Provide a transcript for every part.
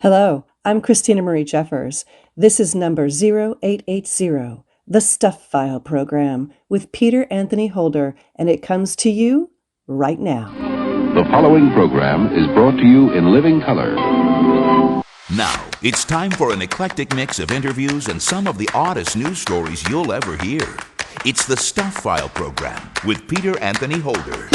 Hello, I'm Christina Marie Jeffers. This is number 0880, the Stuff File program with Peter Anthony Holder, and it comes to you right now. The following program is brought to you in living color. Now, it's time for an eclectic mix of interviews and some of the oddest news stories you'll ever hear. It's the Stuff File program with Peter Anthony Holder.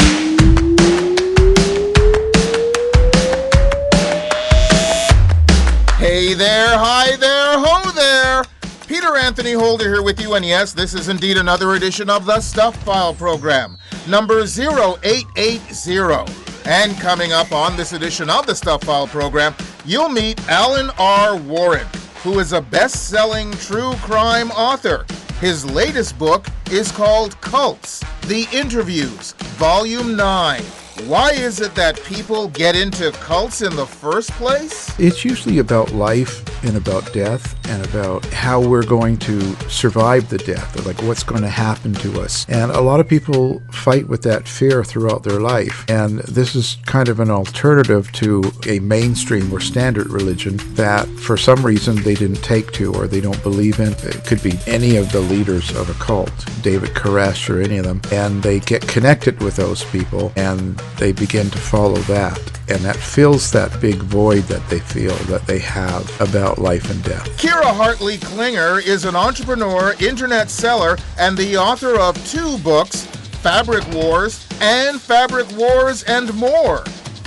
Hey there, hi there, ho there! Peter Anthony Holder here with you, and yes, this is indeed another edition of the Stuff File program, number 0880. And coming up on this edition of the Stuff File program, you'll meet Alan R. Warren, who is a best-selling true crime author. His latest book is called Cults, The Interviews, Volume 9. Why is it that people get into cults in the first place? It's usually about life and about death and about how we're going to survive the death, or like what's going to happen to us. And a lot of people fight with that fear throughout their life. And this is kind of an alternative to a mainstream or standard religion that for some reason they didn't take to or they don't believe in. It could be any of the leaders of a cult, David Koresh or any of them. And they get connected with those people and they begin to follow that. And that fills that big void that they feel that they have about life and death. Hartley Klinger is an entrepreneur, internet seller, and the author of 2 books, Fabric Wars and Fabric Wars and More.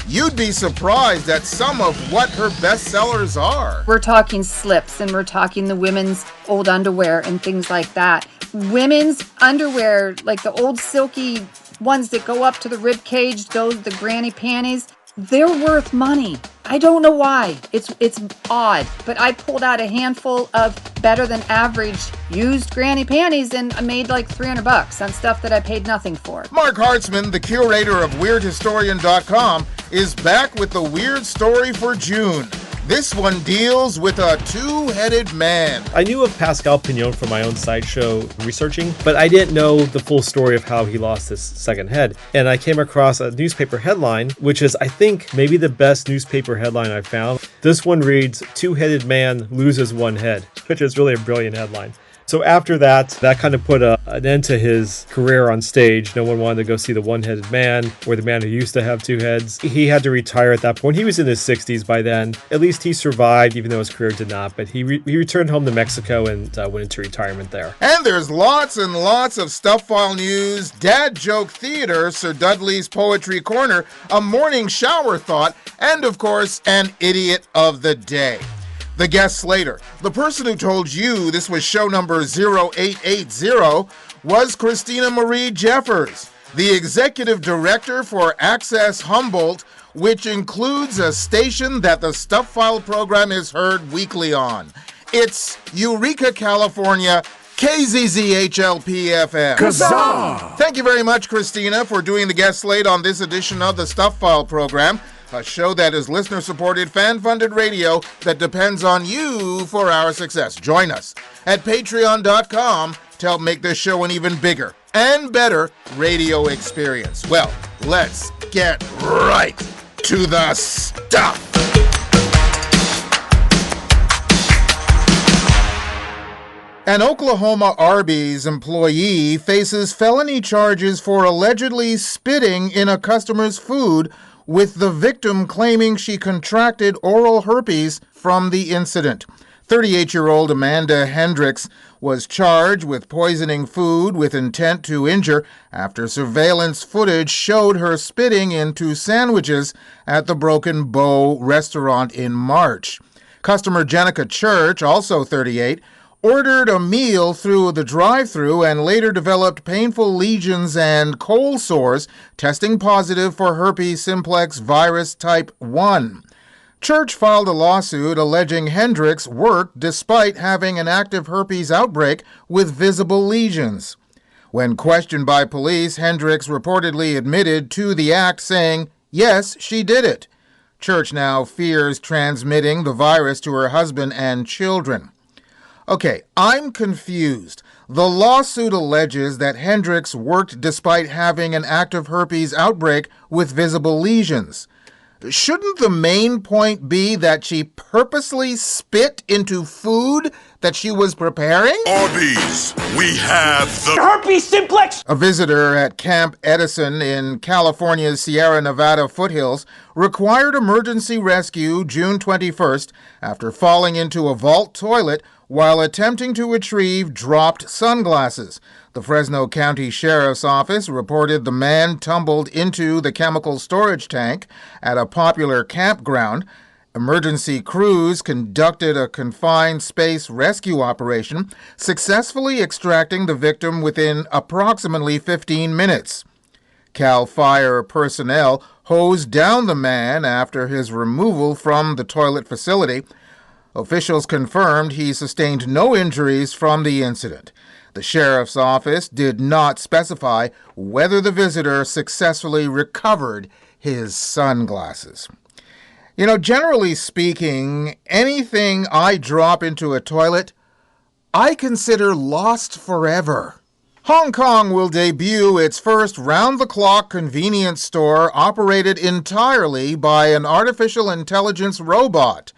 You'd be surprised at some of what her bestsellers are. We're talking slips, and we're talking the women's old underwear and things like that. Women's underwear, like the old silky ones that go up to the rib cage, the granny panties, they're worth money. I don't know why. It's odd, but I pulled out a handful of better than average used granny panties and I made like $300 on stuff that I paid nothing for. Marc Hartzman, the curator of WeirdHistorian.com, is back with the weird story for June. This one deals with a two-headed man. I knew of Pascal Pignon from my own sideshow researching, but I didn't know the full story of how he lost his second head. And I came across a newspaper headline, which is, I think, maybe the best newspaper headline I've found. This one reads, "Two-headed man loses one head," which is really a brilliant headline. So after that kind of put an end to his career on stage. No one wanted to go see the one-headed man or the man who used to have 2 heads. He had to retire at that point. He was in his 60s by then. At least he survived, even though his career did not. But he returned home to Mexico and went into retirement there. And there's lots and lots of Stuff File news, dad joke theater, Sir Dudley's Poetry Corner, a morning shower thought, and of course, an idiot of the day. The guests later. The person who told you this was show number 0880 was Christina Marie Jeffers, the executive director for Access Humboldt, which includes a station that the Stuff File program is heard weekly on. It's Eureka, California, KZZHLP-FM. Kazaa! Thank you very much, Christina, for doing the guest slate on this edition of the Stuff File program. A show that is listener-supported, fan-funded radio that depends on you for our success. Join us at patreon.com to help make this show an even bigger and better radio experience. Well, let's get right to the stuff. An Oklahoma Arby's employee faces felony charges for allegedly spitting in a customer's food, with the victim claiming she contracted oral herpes from the incident. 38-year-old Amanda Hendricks was charged with poisoning food with intent to injure after surveillance footage showed her spitting into sandwiches at the Broken Bow restaurant in March. Customer Jenica Church, also 38, ordered a meal through the drive-thru and later developed painful lesions and cold sores, testing positive for herpes simplex virus type 1. Church filed a lawsuit alleging Hendricks worked despite having an active herpes outbreak with visible lesions. When questioned by police, Hendricks reportedly admitted to the act, saying, "Yes, she did it." Church now fears transmitting the virus to her husband and children. Okay, I'm confused. The lawsuit alleges that Hendricks worked despite having an active herpes outbreak with visible lesions. Shouldn't the main point be that she purposely spit into food that she was preparing? Arby's, we have the herpes simplex. A visitor at Camp Edison in California's Sierra Nevada foothills required emergency rescue June 21st after falling into a vault toilet while attempting to retrieve dropped sunglasses. The Fresno County Sheriff's Office reported the man tumbled into the chemical storage tank at a popular campground. Emergency crews conducted a confined space rescue operation, successfully extracting the victim within approximately 15 minutes. CAL FIRE personnel hosed down the man after his removal from the toilet facility. Officials confirmed he sustained no injuries from the incident. The sheriff's office did not specify whether the visitor successfully recovered his sunglasses. You know, generally speaking, anything I drop into a toilet, I consider lost forever. Hong Kong will debut its first round-the-clock convenience store operated entirely by an artificial intelligence robot.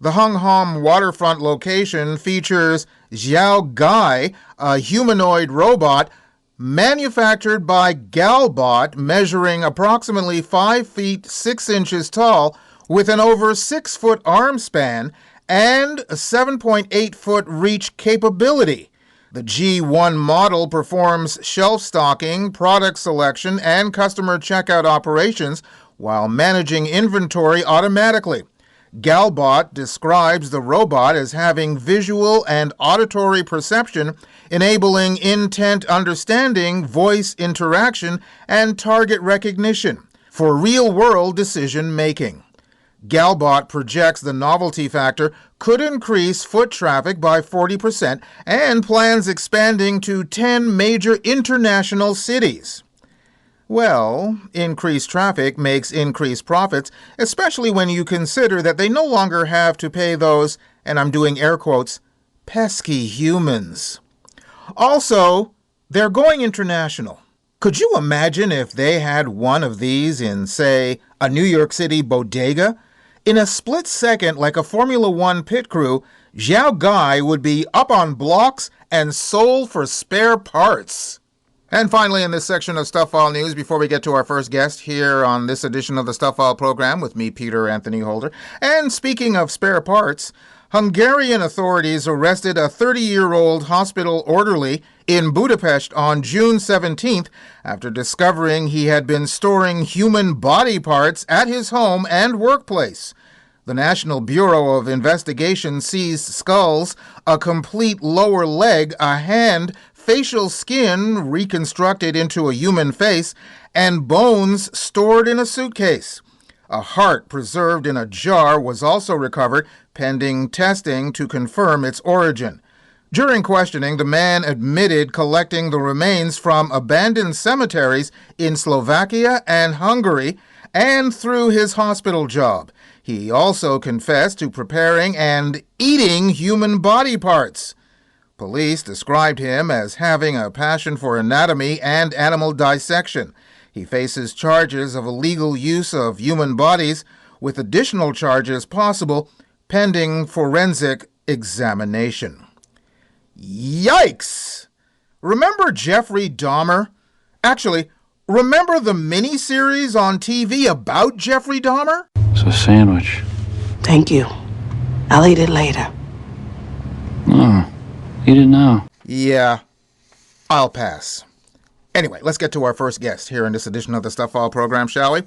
The Hung Hom waterfront location features Xiao Gai, a humanoid robot manufactured by Galbot, measuring approximately 5 feet 6 inches tall, with an over 6-foot arm span and a 7.8-foot reach capability. The G1 model performs shelf stocking, product selection, and customer checkout operations while managing inventory automatically. Galbot describes the robot as having visual and auditory perception, enabling intent understanding, voice interaction, and target recognition for real-world decision-making. Galbot projects the novelty factor could increase foot traffic by 40% and plans expanding to 10 major international cities. Well, increased traffic makes increased profits, especially when you consider that they no longer have to pay those, and I'm doing air quotes, pesky humans. Also, they're going international. Could you imagine if they had one of these in, say, a New York City bodega? In a split second, like a Formula One pit crew, Xiao Gai would be up on blocks and sold for spare parts. And finally, in this section of Stuff File News, before we get to our first guest here on this edition of the Stuff File program with me, Peter Anthony Holder, and speaking of spare parts, Hungarian authorities arrested a 30-year-old hospital orderly in Budapest on June 17th after discovering he had been storing human body parts at his home and workplace. The National Bureau of Investigation seized skulls, a complete lower leg, a hand, facial skin reconstructed into a human face, and bones stored in a suitcase. A heart preserved in a jar was also recovered, pending testing to confirm its origin. During questioning, the man admitted collecting the remains from abandoned cemeteries in Slovakia and Hungary and through his hospital job. He also confessed to preparing and eating human body parts. Police described him as having a passion for anatomy and animal dissection. He faces charges of illegal use of human bodies, with additional charges possible pending forensic examination. Yikes! Remember Jeffrey Dahmer? Actually, remember the miniseries on TV about Jeffrey Dahmer? It's a sandwich. Thank you. I'll eat it later. Oh, eat it now. Yeah, I'll pass. Anyway, let's get to our first guest here in this edition of the Stuff File program, shall we?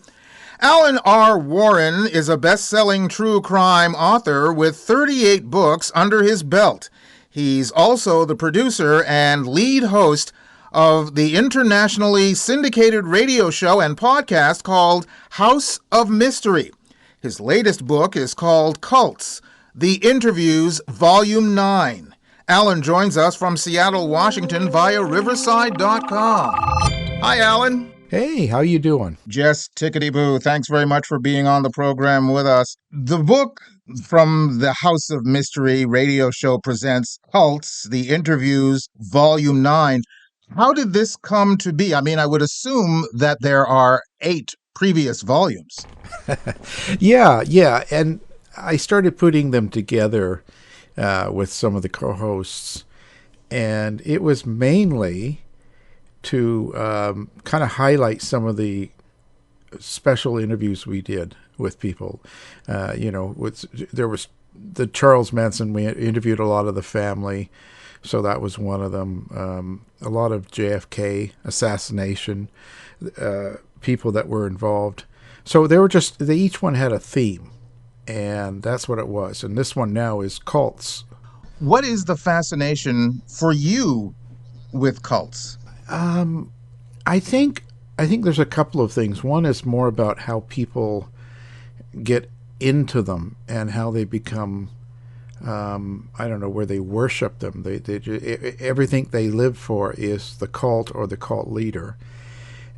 Alan R. Warren is a best-selling true crime author with 38 books under his belt. He's also the producer and lead host of the internationally syndicated radio show and podcast called House of Mystery. His latest book is called Cults, The Interviews, Volume 9. Alan joins us from Seattle, Washington via Riverside.com. Hi, Alan. Hey, how you doing? Just tickety-boo. Thanks very much for being on the program with us. The book from the House of Mystery radio show presents Cults, The Interviews, Volume 9. How did this come to be? I mean, I would assume that there are 8 previous volumes. Yeah. And I started putting them together with some of the co-hosts, and it was mainly to kind of highlight some of the special interviews we did with people. There was the Charles Manson. We interviewed a lot of the family, so that was one of them. A lot of JFK assassination, people that were involved. So they each one had a theme, and that's what it was. And this one now is cults. What is the fascination for you with cults? I think there's a couple of things. One is more about how people get into them and how they become, I don't know, where they worship them. Everything they live for is the cult or the cult leader,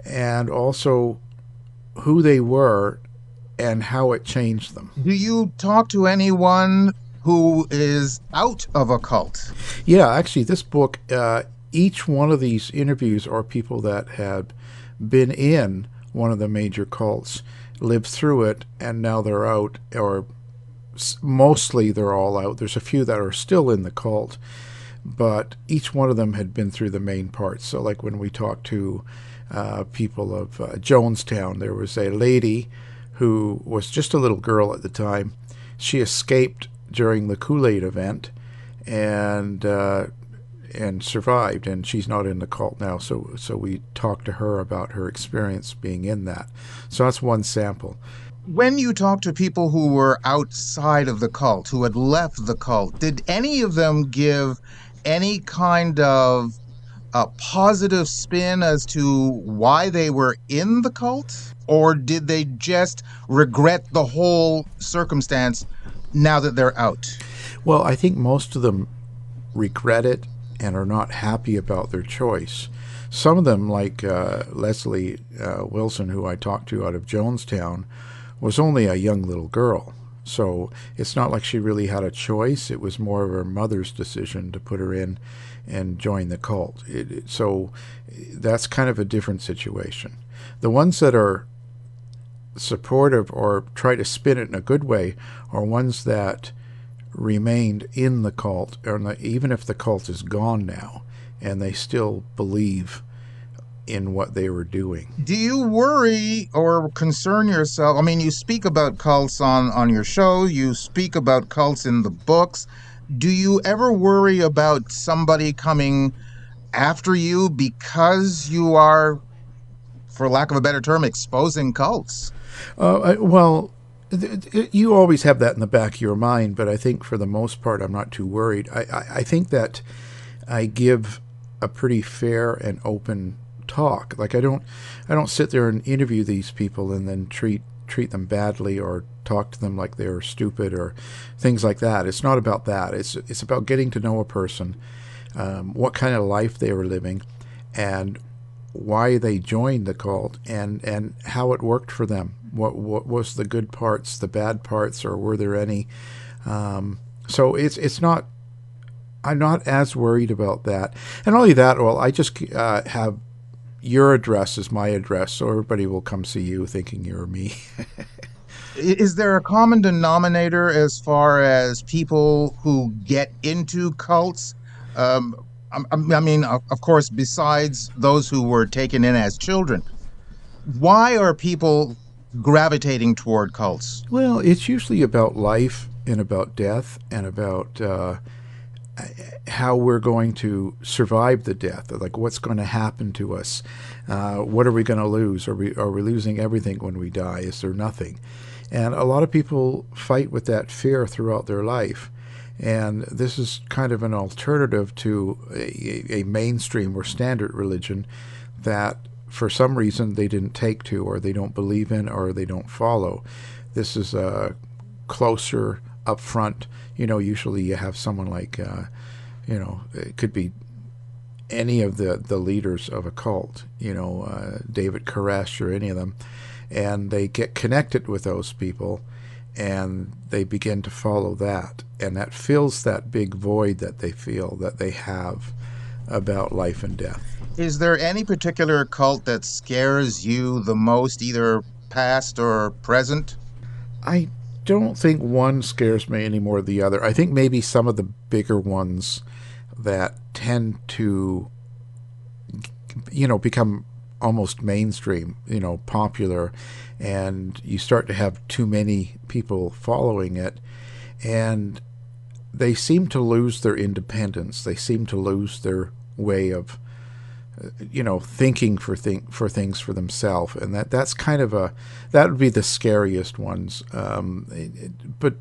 and also who they were and how it changed them. Do you talk to anyone who is out of a cult? Yeah, actually, this book, each one of these interviews are people that had been in one of the major cults, lived through it, and now they're out, or mostly they're all out. There's a few that are still in the cult, but each one of them had been through the main parts. So like when we talked to people of Jonestown, there was a lady who was just a little girl at the time. She escaped during the Kool-Aid event and survived, and she's not in the cult now. So we talked to her about her experience being in that. So that's one sample. When you talk to people who were outside of the cult, who had left the cult, did any of them give any kind of a positive spin as to why they were in the cult? Or did they just regret the whole circumstance now that they're out? Well, I think most of them regret it and are not happy about their choice. Some of them, like Leslie Wilson, who I talked to out of Jonestown, was only a young little girl. So it's not like she really had a choice. It was more of her mother's decision to put her in and join the cult. So that's kind of a different situation. The ones that are supportive or try to spin it in a good way are ones that remained in the cult, or even if the cult is gone now, and they still believe in what they were doing. Do you worry or concern yourself? I mean, you speak about cults on your show, you speak about cults in the books. Do you ever worry about somebody coming after you because you are, for lack of a better term, exposing cults? Well, you always have that in the back of your mind, but I think for the most part, I'm not too worried. I think that I give a pretty fair and open talk. Like I don't sit there and interview these people and then treat them badly or talk to them like they're stupid or things like that. It's not about that. It's about getting to know a person, what kind of life they were living, and why they joined the cult, and how it worked for them. What was the good parts, the bad parts, or were there any? So it's not. I'm not as worried about that. And only that, well, I just have your address as my address, so everybody will come see you thinking you're me. Is there a common denominator as far as people who get into cults? I mean, of course, besides those who were taken in as children, why are people gravitating toward cults? Well, it's usually about life and about death and about how we're going to survive the death, like what's going to happen to us. What are we going to lose? Are we losing everything when we die? Is there nothing? And a lot of people fight with that fear throughout their life. And this is kind of an alternative to a mainstream or standard religion that for some reason they didn't take to, or they don't believe in, or they don't follow. This is a closer, upfront. Usually you have someone like, it could be any of the leaders of a cult, David Koresh or any of them, and they get connected with those people and they begin to follow that, and that fills that big void that they feel that they have about life and death. Is there any particular cult that scares you the most, either past or present? I don't think one scares me any more than the other. I think maybe some of the bigger ones that tend to, become almost mainstream, popular, and you start to have too many people following it, and they seem to lose their independence. They seem to lose their way of, thinking for things for themselves, and that's kind of that would be the scariest ones. But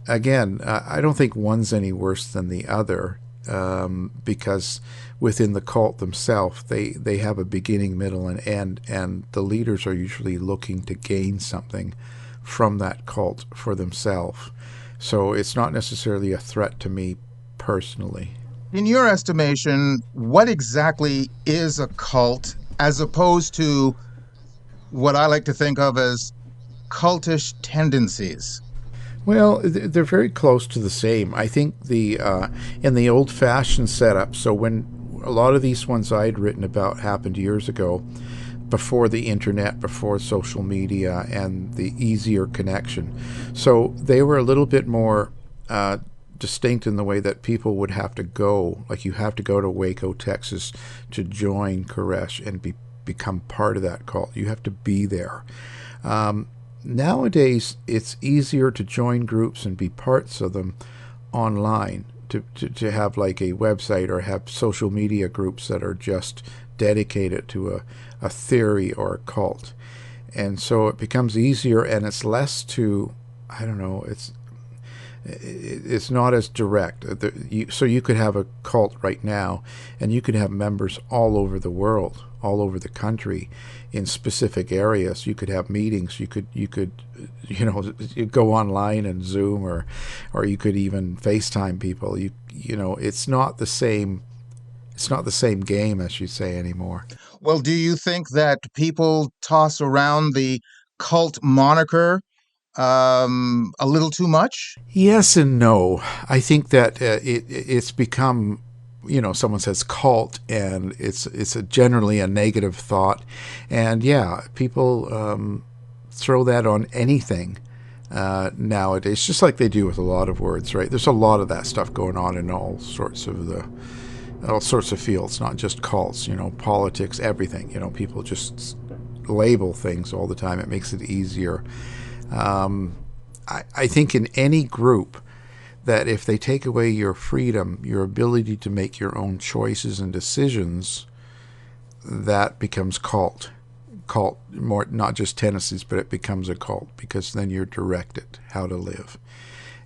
again, I don't think one's any worse than the other, because within the cult themselves, they have a beginning, middle, and end, and the leaders are usually looking to gain something from that cult for themselves. So it's not necessarily a threat to me personally. In your estimation, what exactly is a cult as opposed to what I like to think of as cultish tendencies? Well, they're very close to the same. I think in the old-fashioned setup, so when a lot of these ones I'd written about happened years ago, before the internet, before social media, and the easier connection. So they were a little bit more distinct in the way that people would have to go, like you have to go to Waco, Texas to join Koresh and become part of that cult. You have to be there. Nowadays, it's easier to join groups and be parts of them online, to have like a website or have social media groups that are just dedicated to a theory or a cult. And so it becomes easier, and it's less to, I don't know, it's not as direct. So you could have a cult right now, and you could have members all over the world, all over the country, in specific areas. You could have meetings. You could you go online and Zoom, or you could even FaceTime people. It's not the same. It's not the same game, as you say, anymore. Well, do you think that people toss around the cult moniker a little too much? Yes and no. I think that it's become, someone says cult, and it's generally a negative thought, and yeah, people throw that on anything nowadays, just like they do with a lot of words, right? There's a lot of that stuff going on in all sorts of fields, not just cults, politics, everything. People just label things all the time. It makes it easier. I think in any group that if they take away your freedom, your ability to make your own choices and decisions, that becomes cult. Cult, more not just tendencies, but it becomes a cult, because then you're directed how to live.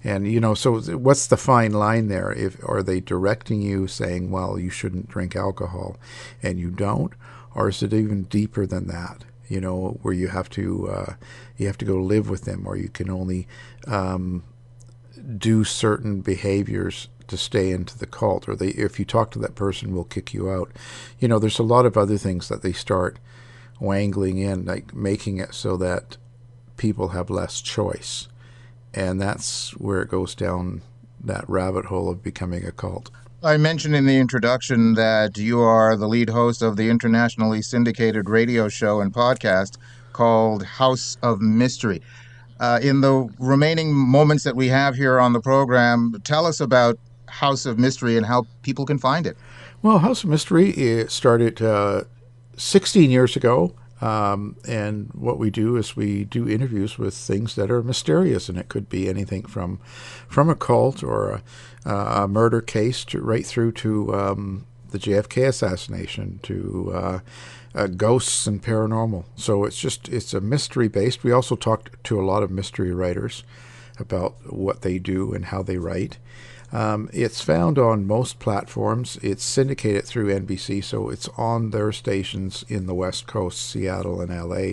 And, so what's the fine line there? Are they directing you saying, well, you shouldn't drink alcohol, and you don't? Or is it even deeper than that? Where you have to go live with them, or you can only do certain behaviors to stay into the cult, or if you talk to that person, will kick you out. There's a lot of other things that they start wangling in, like making it so that people have less choice. And that's where it goes down that rabbit hole of becoming a cult. I mentioned in the introduction that you are the lead host of the internationally syndicated radio show and podcast called House of Mystery. In the remaining moments that we have here on the program, tell us about House of Mystery and how people can find it. Well, House of Mystery started 16 years ago. And what we do is we do interviews with things that are mysterious, and it could be anything from a cult or a murder case right through to the JFK assassination, to ghosts and paranormal. So it's a mystery based. We also talked to a lot of mystery writers about what they do and how they write. It's found on most platforms. It's syndicated through NBC, so it's on their stations in the West Coast, Seattle and LA.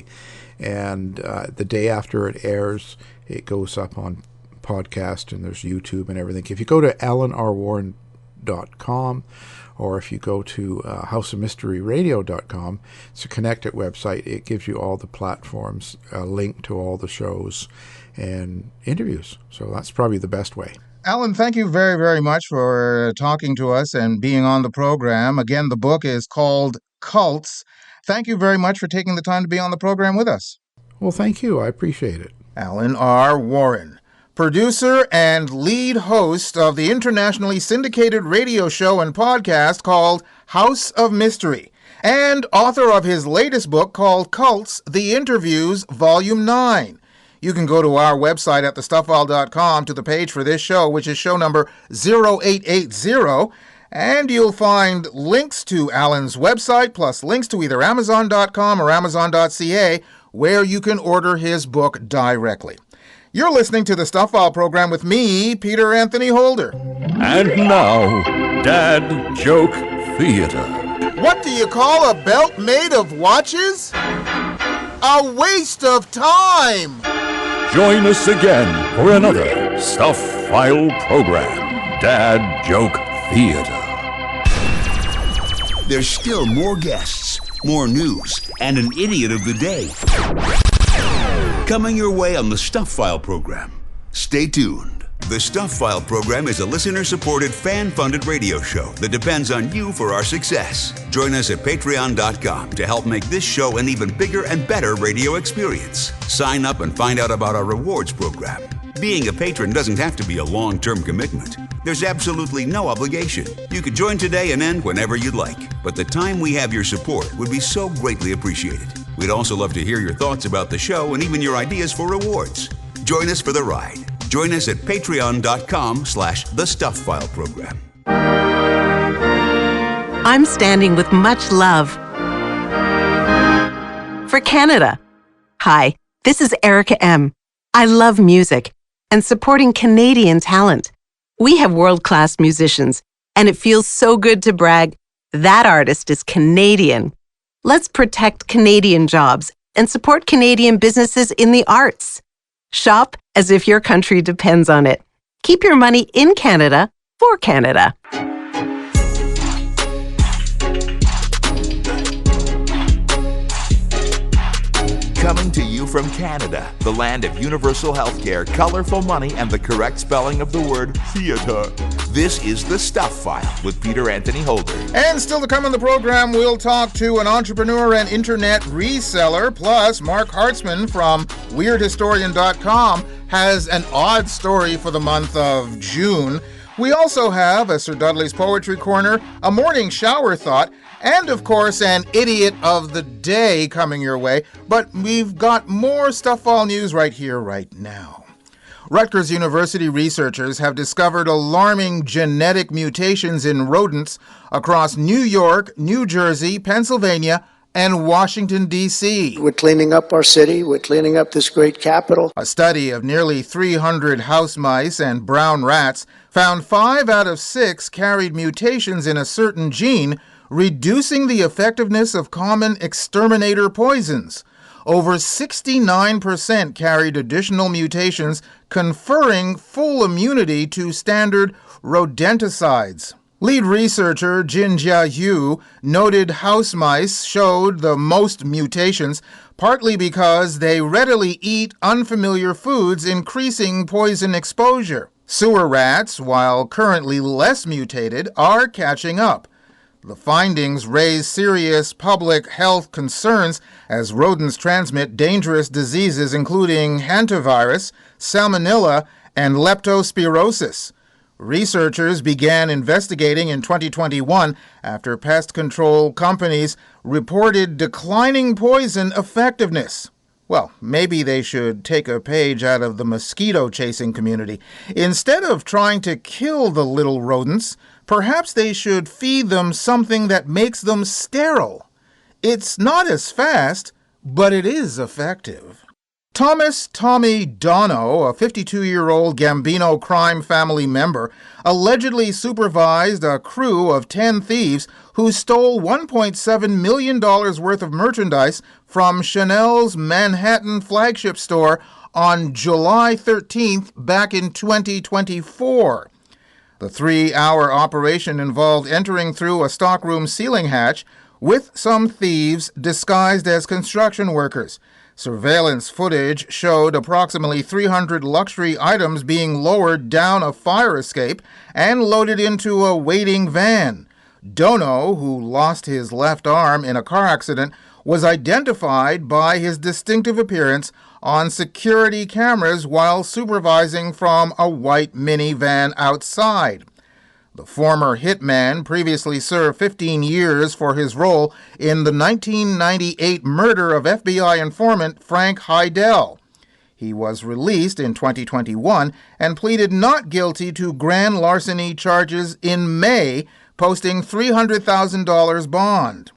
And the day after it airs, it goes up on podcast, and there's YouTube and everything. If you go to alanrwarren.com, or if you go to houseofmysteryradio.com, it's a connected website. It gives you all the platforms, a link to all the shows and interviews. So that's probably the best way. Alan, thank you very, very much for talking to us and being on the program. Again, the book is called Cults. Thank you very much for taking the time to be on the program with us. Well, thank you. I appreciate it. Alan R. Warren, producer and lead host of the internationally syndicated radio show and podcast called House of Mystery, and author of his latest book called Cults, The Interviews, Volume 9. You can go to our website at thestufffile.com to the page for this show, which is show number 0880, and you'll find links to Alan's website, plus links to either Amazon.com or Amazon.ca, where you can order his book directly. You're listening to the Stuff File program with me, Peter Anthony Holder. And now, Dad Joke Theater. What do you call a belt made of watches? A waste of time! Join us again for another Stuff File program, Dad Joke Theater. There's still more guests, more news, and an idiot of the day coming your way on the Stuff File program. Stay tuned. The Stuff File program is a listener-supported, fan-funded radio show that depends on you for our success. Join us at patreon.com to help make this show an even bigger and better radio experience. Sign up and find out about our rewards program. Being a patron doesn't have to be a long-term commitment. There's absolutely no obligation. You could join today and end whenever you'd like. But the time we have your support would be so greatly appreciated. We'd also love to hear your thoughts about the show and even your ideas for rewards. Join us for the ride. Join us at patreon.com/thestuffileprogram. I'm standing with much love for Canada. Hi, this is Erica M. I love music and supporting Canadian talent. We have world-class musicians, and it feels so good to brag, that artist is Canadian. Let's protect Canadian jobs and support Canadian businesses in the arts. Shop as if your country depends on it. Keep your money in Canada for Canada. Coming to you from Canada, the land of universal healthcare, colorful money, and the correct spelling of the word theater. This is The Stuff File with Peter Anthony Holder. And still to come on the program, we'll talk to an entrepreneur and internet reseller, plus Marc Hartzman from WeirdHistorian.com has an odd story for the month of June. We also have a Sir Dudley's Poetry Corner, a morning shower thought, and of course an idiot of the day coming your way. But we've got more Stuff All news right here, right now. Rutgers University researchers have discovered alarming genetic mutations in rodents across New York, New Jersey, Pennsylvania, and Washington, D.C. We're cleaning up our city. We're cleaning up this great capital. A study of nearly 300 house mice and brown rats found 5 out of 6 carried mutations in a certain gene, reducing the effectiveness of common exterminator poisons. Over 69% carried additional mutations, conferring full immunity to standard rodenticides. Lead researcher Jinjia Yu noted house mice showed the most mutations, partly because they readily eat unfamiliar foods, increasing poison exposure. Sewer rats, while currently less mutated, are catching up. The findings raise serious public health concerns as rodents transmit dangerous diseases including hantavirus, salmonella, and leptospirosis. Researchers began investigating in 2021 after pest control companies reported declining poison effectiveness. Well, maybe they should take a page out of the mosquito-chasing community. Instead of trying to kill the little rodents, perhaps they should feed them something that makes them sterile. It's not as fast, but it is effective. Thomas Tommy Dono, a 52-year-old Gambino crime family member, allegedly supervised a crew of 10 thieves who stole $1.7 million worth of merchandise from Chanel's Manhattan flagship store on July 13th back in 2024. The 3-hour operation involved entering through a stockroom ceiling hatch with some thieves disguised as construction workers. Surveillance footage showed approximately 300 luxury items being lowered down a fire escape and loaded into a waiting van. Dono, who lost his left arm in a car accident, was identified by his distinctive appearance on security cameras while supervising from a white minivan outside. The former hitman previously served 15 years for his role in the 1998 murder of FBI informant Frank Heidel. He was released in 2021 and pleaded not guilty to grand larceny charges in May, posting $300,000 bond.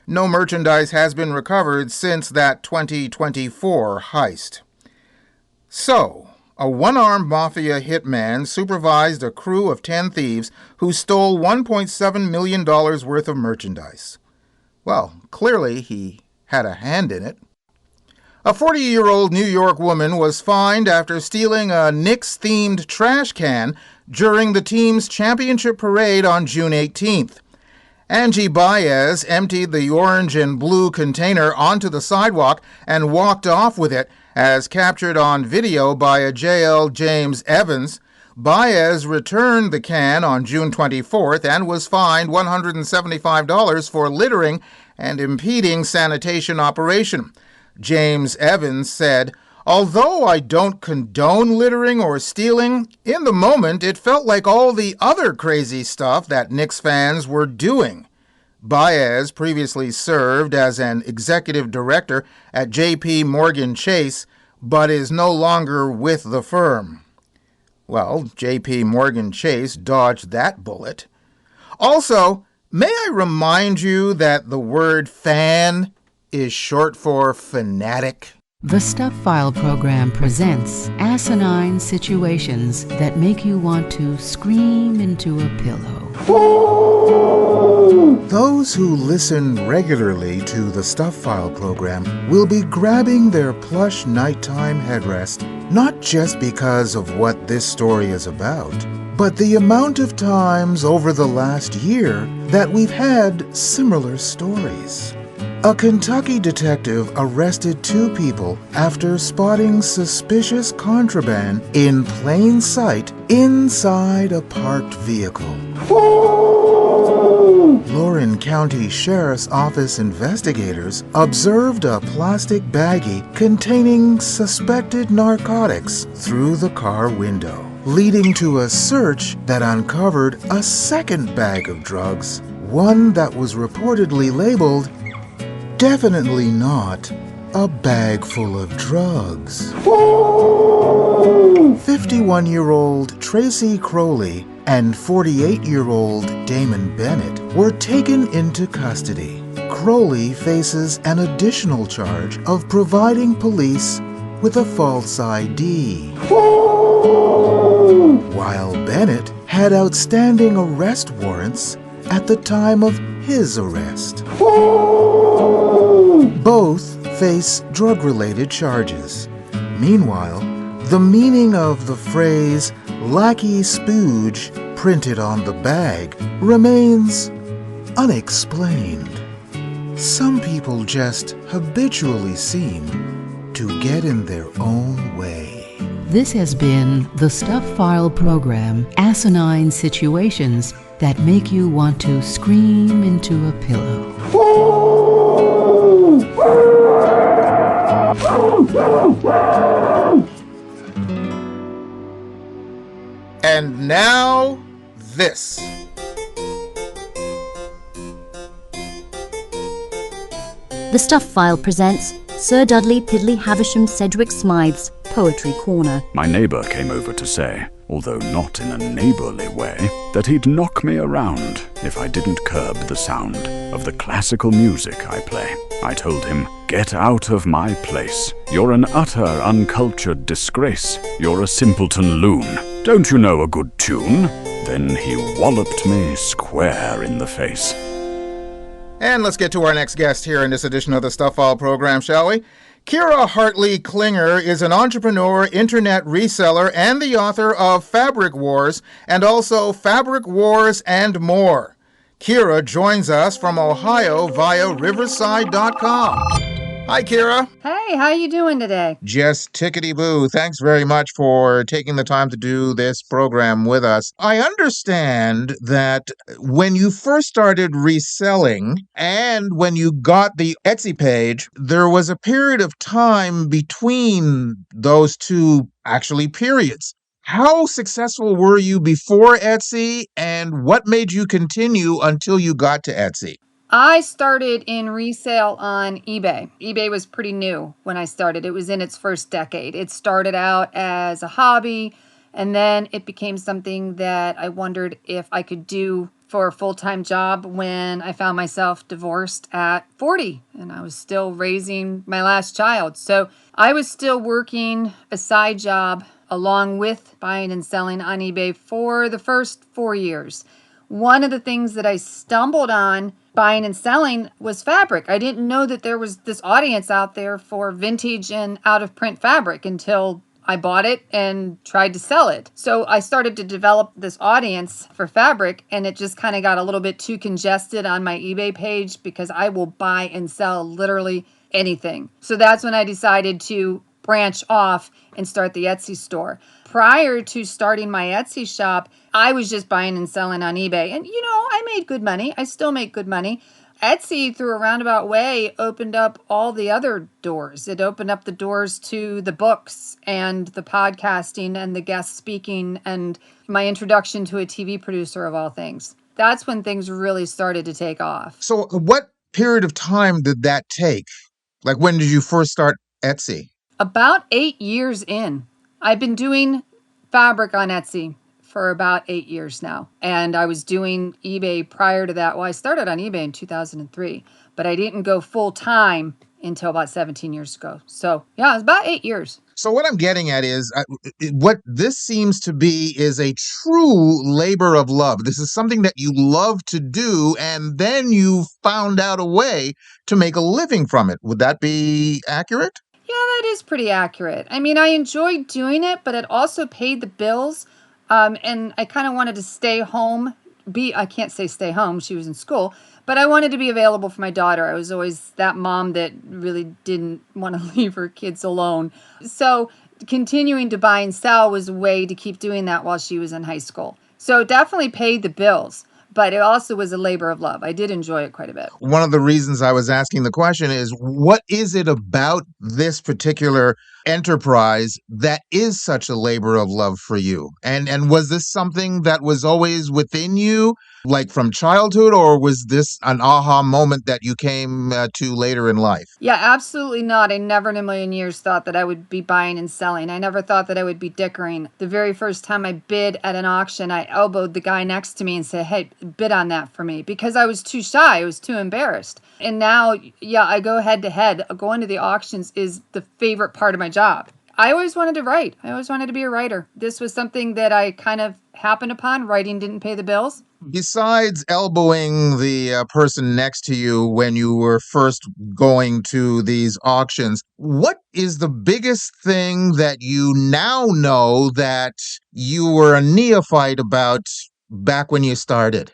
No merchandise has been recovered since that 2024 heist. So, a one-armed mafia hitman supervised a crew of 10 thieves who stole $1.7 million worth of merchandise. Well, clearly he had a hand in it. A 40-year-old New York woman was fined after stealing a Knicks-themed trash can during the team's championship parade on June 18th. Angie Baez emptied the orange and blue container onto the sidewalk and walked off with it, as captured on video by a J.L. James Evans. Baez returned the can on June 24th and was fined $175 for littering and impeding sanitation operation. James Evans said, "Although I don't condone littering or stealing, in the moment it felt like all the other crazy stuff that Knicks fans were doing." Baez previously served as an executive director at J.P. Morgan Chase, but is no longer with the firm. Well, J.P. Morgan Chase dodged that bullet. Also, may I remind you that the word fan is short for fanatic? The Stuff File program presents asinine situations that make you want to scream into a pillow. Those who listen regularly to the Stuff File program will be grabbing their plush nighttime headrest, not just because of what this story is about, but the amount of times over the last year that we've had similar stories. A Kentucky detective arrested 2 people after spotting suspicious contraband in plain sight inside a parked vehicle. Loren County Sheriff's Office investigators observed a plastic baggie containing suspected narcotics through the car window, leading to a search that uncovered a second bag of drugs, one that was reportedly labeled "Definitely not a bag full of drugs." 51-year-old Tracy Crowley and 48-year-old Damon Bennett were taken into custody. Crowley faces an additional charge of providing police with a false ID, while Bennett had outstanding arrest warrants at the time of his arrest. Both face drug-related charges. Meanwhile, the meaning of the phrase "lackey spooge" printed on the bag remains unexplained. Some people just habitually seem to get in their own way. This has been the Stuff File program, asinine situations that make you want to scream into a pillow. And now, this. The Stuff File presents Sir Dudley Piddly Havisham Sedgwick Smythe's Poetry Corner. My neighbour came over to say, although not in a neighbourly way, that he'd knock me around if I didn't curb the sound of the classical music I play. I told him, "Get out of my place. You're an utter uncultured disgrace. You're a simpleton loon. Don't you know a good tune?" Then he walloped me square in the face. And let's get to our next guest here in this edition of the Stuff File program, shall we? Kira Hartley Klinger is an entrepreneur, internet reseller, and the author of Fabric Wars, and also Fabric Wars and More. Kira joins us from Ohio via Riverside.com. Hi, Kira. Hey, how you doing today? Just tickety-boo. Thanks very much for taking the time to do this program with us. I understand that when you first started reselling and when you got the Etsy page, there was a period of time between those two actually periods. How successful were you before Etsy, and what made you continue until you got to Etsy? I started in resale on eBay. eBay was pretty new when I started. It was in its first decade. It started out as a hobby, and then it became something that I wondered if I could do for a full-time job when I found myself divorced at 40, and I was still raising my last child. So I was still working a side job along with buying and selling on eBay for the first 4 years. One of the things that I stumbled on buying and selling was fabric. I didn't know that there was this audience out there for vintage and out of print fabric until I bought it and tried to sell it. So I started to develop this audience for fabric, and it just kind of got a little bit too congested on my eBay page because I will buy and sell literally anything. So that's when I decided to branch off and start the Etsy store. Prior to starting my Etsy shop, I was just buying and selling on eBay. And, I made good money. I still make good money. Etsy, through a roundabout way, opened up all the other doors. It opened up the doors to the books and the podcasting and the guest speaking and my introduction to a TV producer of all things. That's when things really started to take off. So what period of time did that take? Like, when did you first start Etsy? About 8 years in. I've been doing fabric on Etsy for about 8 years now. And I was doing eBay prior to that. Well, I started on eBay in 2003, but I didn't go full time until about 17 years ago. So yeah, it's about 8 years. So what I'm getting at is what this seems to be is a true labor of love. This is something that you love to do, and then you found out a way to make a living from it. Would that be accurate? Yeah, that is pretty accurate. I mean, I enjoyed doing it, but it also paid the bills. And I kind of wanted to stay home. I can't say stay home. She was in school. But I wanted to be available for my daughter. I was always that mom that really didn't want to leave her kids alone. So continuing to buy and sell was a way to keep doing that while she was in high school. So it definitely paid the bills. But it also was a labor of love. I did enjoy it quite a bit. One of the reasons I was asking the question is, what is it about this particular enterprise that is such a labor of love for you? And was this something that was always within you, like from childhood, or was this an aha moment that you came to later in life? Yeah, absolutely not. I never in a million years thought that I would be buying and selling. I never thought that I would be dickering. The very first time I bid at an auction, I elbowed the guy next to me and said, "Hey, bid on that for me," because I was too shy. I was too embarrassed. And now, yeah, I go head to head. Going to the auctions is the favorite part of my job. I always wanted to write. I always wanted to be a writer. This was something that I kind of happened upon. Writing didn't pay the bills. Besides elbowing the person next to you when you were first going to these auctions, what is the biggest thing that you now know that you were a neophyte about back when you started?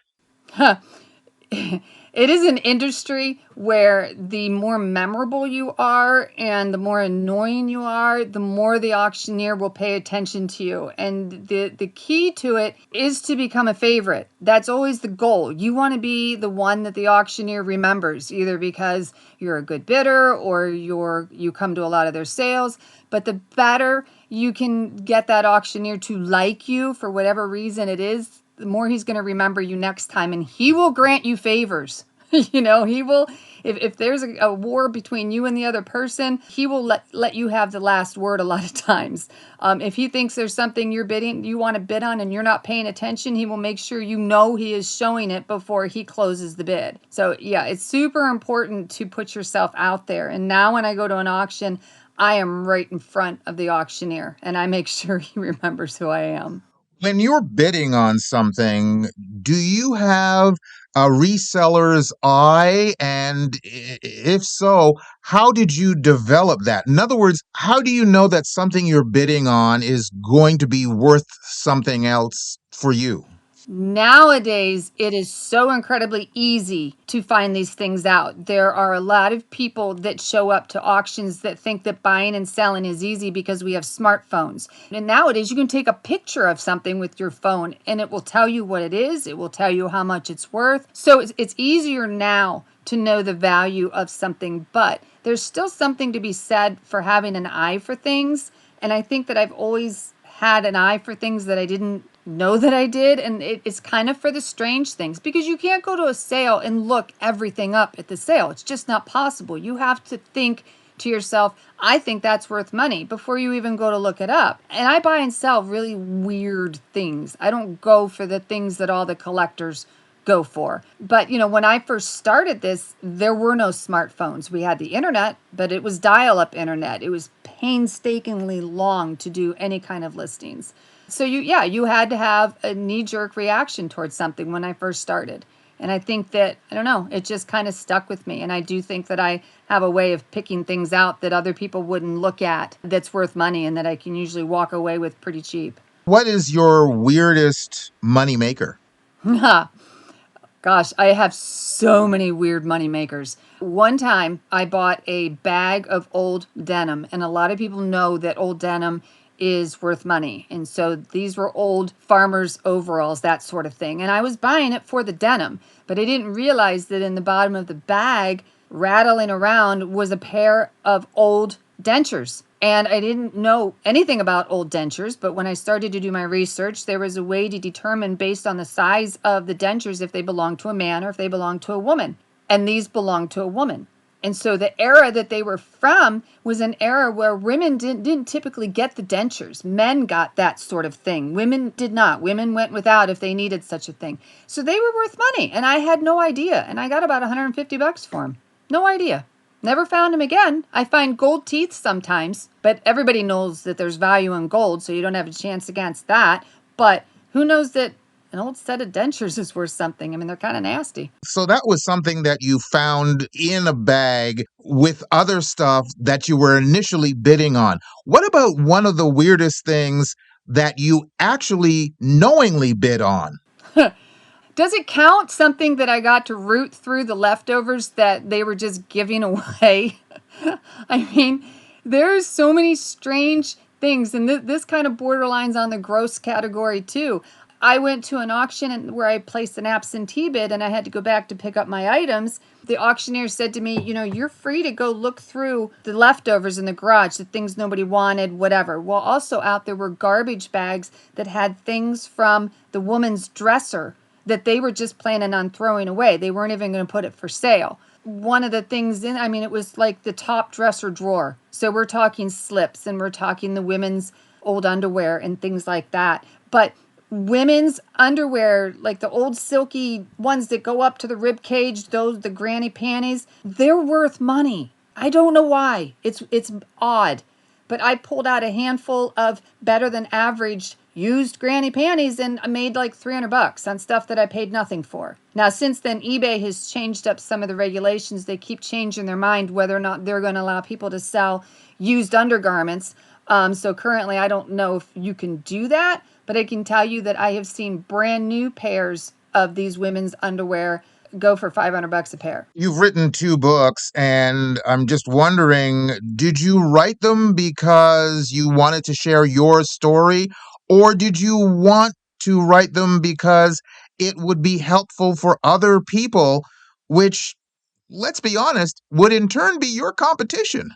It is an industry where the more memorable you are and the more annoying you are, the more the auctioneer will pay attention to you. And the key to it is to become a favorite. That's always the goal. You want to be the one that the auctioneer remembers, either because you're a good bidder or you come to a lot of their sales. But the better you can get that auctioneer to like you for whatever reason it is, the more he's going to remember you next time, and he will grant you favors. He will, if there's a war between you and the other person, he will let you have the last word a lot of times. If he thinks there's something you want to bid on and you're not paying attention, he will make sure he is showing it before he closes the bid. So yeah, it's super important to put yourself out there. And now when I go to an auction, I am right in front of the auctioneer and I make sure he remembers who I am. When you're bidding on something, do you have a reseller's eye? And if so, how did you develop that? In other words, how do you know that something you're bidding on is going to be worth something else for you? Nowadays, it is so incredibly easy to find these things out. There are a lot of people that show up to auctions that think that buying and selling is easy because we have smartphones. And nowadays, you can take a picture of something with your phone and it will tell you what it is. It will tell you how much it's worth. So it's easier now to know the value of something, but there's still something to be said for having an eye for things. And I think that I've always had an eye for things that I didn't know that I did. And it's kind of for the strange things, because you can't go to a sale and look everything up at the sale. It's just not possible. You have to think to yourself, I think that's worth money, before you even go to look it up. And I buy and sell really weird things. I don't go for the things that all the collectors go for. But, when I first started this, there were no smartphones. We had the internet, but it was dial-up internet. It was painstakingly long to do any kind of listings. So you had to have a knee-jerk reaction towards something when I first started. And I think that, I don't know, it just kind of stuck with me. And I do think that I have a way of picking things out that other people wouldn't look at that's worth money and that I can usually walk away with pretty cheap. What is your weirdest money maker? Gosh, I have so many weird money makers. One time I bought a bag of old denim, and a lot of people know that old denim is worth money. And so these were old farmers' overalls, that sort of thing. And I was buying it for the denim, but I didn't realize that in the bottom of the bag, rattling around, was a pair of old dentures. And I didn't know anything about old dentures, but when I started to do my research, there was a way to determine based on the size of the dentures if they belonged to a man or if they belonged to a woman. And these belonged to a woman. And so the era that they were from was an era where women didn't typically get the dentures. Men got that sort of thing. Women did not. Women went without if they needed such a thing. So they were worth money, and I had no idea. And I got about $150 for them. No idea. Never found them again. I find gold teeth sometimes, but everybody knows that there's value in gold, so you don't have a chance against that. But who knows that an old set of dentures is worth something? I mean, they're kind of nasty. So that was something that you found in a bag with other stuff that you were initially bidding on. What about one of the weirdest things that you actually knowingly bid on? Does it count something that I got to root through the leftovers that they were just giving away? I mean, there's so many strange things, and this kind of borderlines on the gross category too. I went to an auction where I placed an absentee bid and I had to go back to pick up my items. The auctioneer said to me, you're free to go look through the leftovers in the garage, the things nobody wanted, whatever. Well, also out there were garbage bags that had things from the woman's dresser that they were just planning on throwing away. They weren't even going to put it for sale. One of the things it was like the top dresser drawer. So we're talking slips and we're talking the women's old underwear and things like that. But women's underwear, like the old silky ones that go up to the rib cage, the granny panties, they're worth money. I don't know why. It's odd. But I pulled out a handful of better than average used granny panties and I made like $300 on stuff that I paid nothing for. Now, since then, eBay has changed up some of the regulations. They keep changing their mind whether or not they're going to allow people to sell used undergarments. So currently, I don't know if you can do that, but I can tell you that I have seen brand new pairs of these women's underwear go for $500 a pair. You've written 2 books, and I'm just wondering, did you write them because you wanted to share your story, or did you want to write them because it would be helpful for other people, which, let's be honest, would in turn be your competition?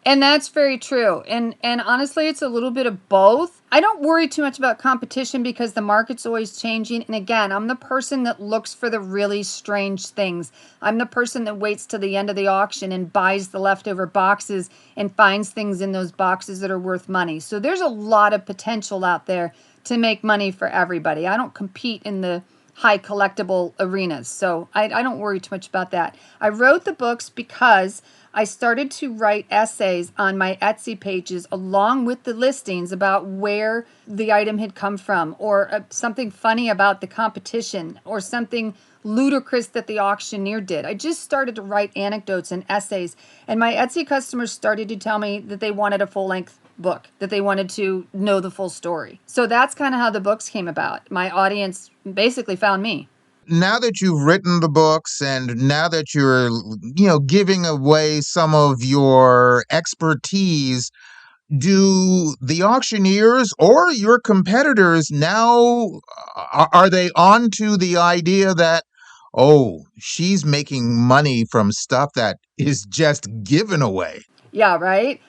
And that's very true. And honestly, it's a little bit of both. I don't worry too much about competition because the market's always changing. And again, I'm the person that looks for the really strange things. I'm the person that waits till the end of the auction and buys the leftover boxes and finds things in those boxes that are worth money. So there's a lot of potential out there to make money for everybody. I don't compete in the high collectible arenas. So I don't worry too much about that. I wrote the books because I started to write essays on my Etsy pages along with the listings about where the item had come from, or something funny about the competition, or something ludicrous that the auctioneer did. I just started to write anecdotes and essays, and my Etsy customers started to tell me that they wanted a full-length book, that they wanted to know the full story. So that's kind of how the books came about. My audience basically found me. Now that you've written the books and now that you're, giving away some of your expertise, do the auctioneers or your competitors now, are they on to the idea that, oh, she's making money from stuff that is just given away? Yeah, right?